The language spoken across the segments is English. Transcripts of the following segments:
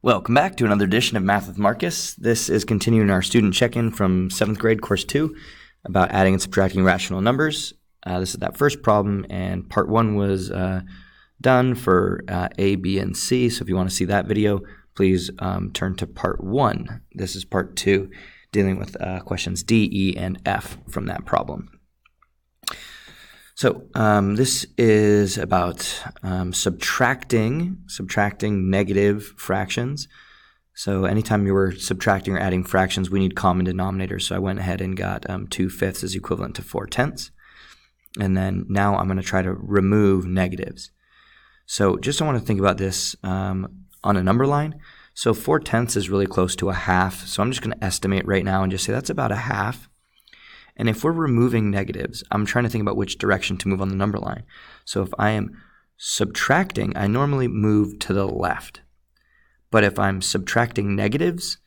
Welcome back to another edition of Math with Marcus. This is continuing our student check-in from 7th grade, course 2, about adding and subtracting rational numbers. This is that first problem, and part 1 was done for A, B, and C. So if you want to see that video, please turn to part 1. This is part 2, dealing with questions D, E, and F from that problem. So this is about subtracting negative fractions. So anytime you were subtracting or adding fractions, we need common denominators. So I went ahead and got 2/5 is equivalent to 4/10. And then now I'm going to try to remove negatives. So just I want to think about this on a number line. So 4/10 is really close to a half. So I'm just going to estimate right now and just say that's about a half. And if we're removing negatives, I'm trying to think about which direction to move on the number line. So if I am subtracting, I normally move to the left. But if I'm subtracting negatives,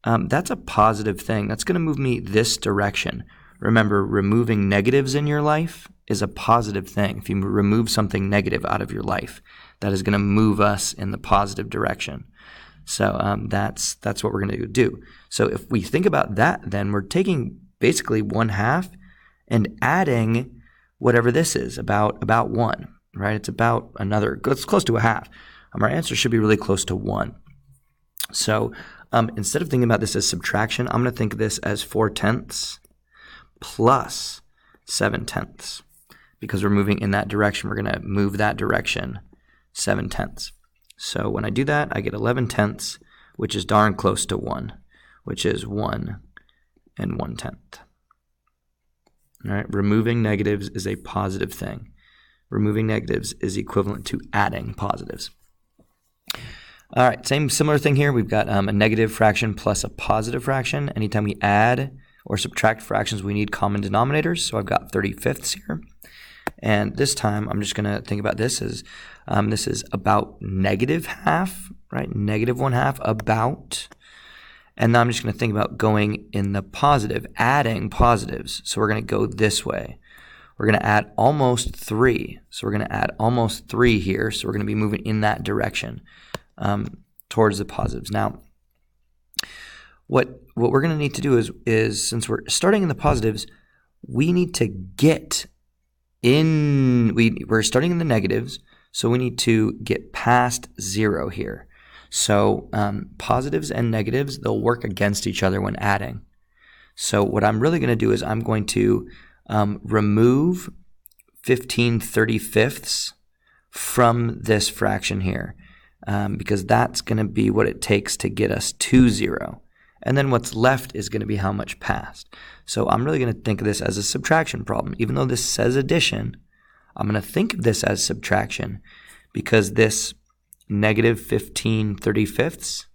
that's a positive thing. That's going to move me this direction. Remember, removing negatives in your life is a positive thing. If you remove something negative out of your life, that is going to move us in the positive direction. So that's what we're going to do. So if we think about that, then we're taking basically 1/2 and adding whatever this is, about 1, right? It's about another, it's close to a half. Our answer should be really close to 1. So instead of thinking about this as subtraction, I'm going to think of this as 4/10 plus 7/10. Because we're moving in that direction, we're going to move that direction 7/10. So when I do that, I get 11/10, which is darn close to 1, which is 1 and 1/10. All right, removing negatives is a positive thing. Removing negatives is equivalent to adding positives. All right, similar thing here. We've got a negative fraction plus a positive fraction. Anytime we add or subtract fractions, we need common denominators. So I've got 35ths here. And this time, I'm just going to think about this as this is about negative half, right? Negative 1/2, about. And now I'm just going to think about going in the positive, adding positives. So we're going to go this way. We're going to add almost 3. So we're going to add almost 3 here. So we're going to be moving in that direction towards the positives. Now, what we're going to need to do is since we're starting in the positives, we need to get in. We're starting in the negatives, so we need to get past 0 here. So positives and negatives, they'll work against each other when adding. So what I'm really going to do is I'm going to remove 15/35 from this fraction here because that's going to be what it takes to get us to 0. And then what's left is going to be how much passed. So I'm really going to think of this as a subtraction problem. Even though this says addition, I'm going to think of this as subtraction because this negative 15/35,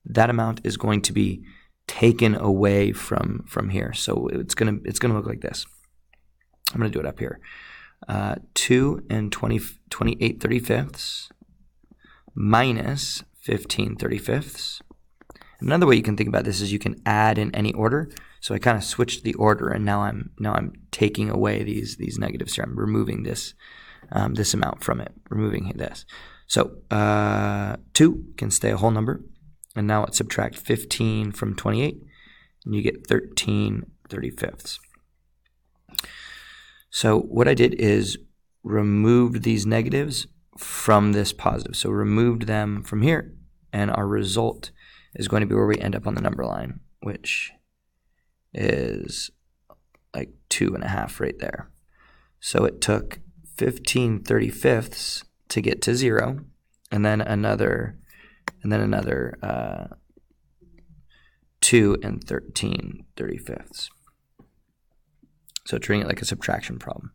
that amount is going to be taken away from here. So it's gonna look like this. I'm gonna do it up here. 2 and 28/35 minus 15/35. Another way you can think about this is you can add in any order. So I kind of switched the order, and now I'm taking away these negatives here. I'm removing this this amount from it, removing this. So 2 can stay a whole number, and now let's subtract 15 from 28, and you get 13/35. So what I did is removed these negatives from this positive. So removed them from here, and our result is going to be where we end up on the number line, which is like 2.5 right there. So it took 15/35 to get to 0, and then another 2 and 13/35. So treating it like a subtraction problem.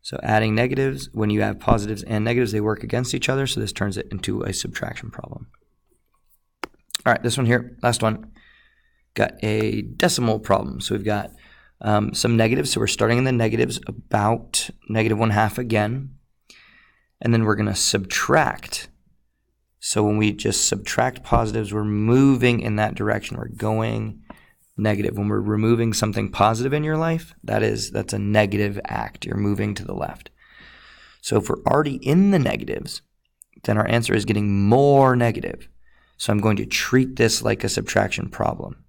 So adding negatives, when you have positives and negatives, they work against each other, so this turns it into a subtraction problem. All right, this one here, last one, got a decimal problem. So we've got some negatives, so we're starting in the negatives, about negative 1/2 again. And then we're going to subtract. So when we just subtract positives, we're moving in that direction. We're going negative. When we're removing something positive in your life, that's a negative act. You're moving to the left. So if we're already in the negatives, then our answer is getting more negative. So I'm going to treat this like a subtraction problem.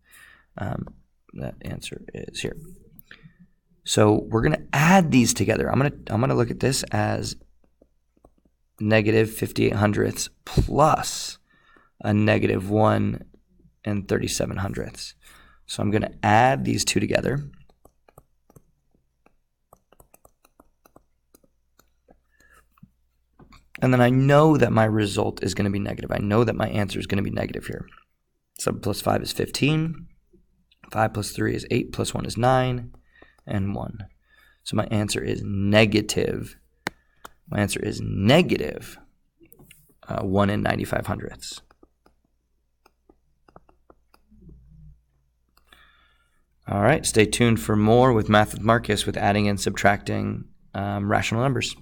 That answer is here. So we're going to add these together. I'm going to look at this as negative 58 hundredths plus a negative 1 and 37 hundredths. So I'm going to add these two together. And then I know that my result is going to be negative. I know that my answer is going to be negative here. 7 plus 5 is 15. 5 plus 3 is 8, plus 1 is 9, and 1. So my answer is negative. My answer is negative 1 and 95 hundredths. All right, stay tuned for more with Math with Marcus with adding and subtracting rational numbers.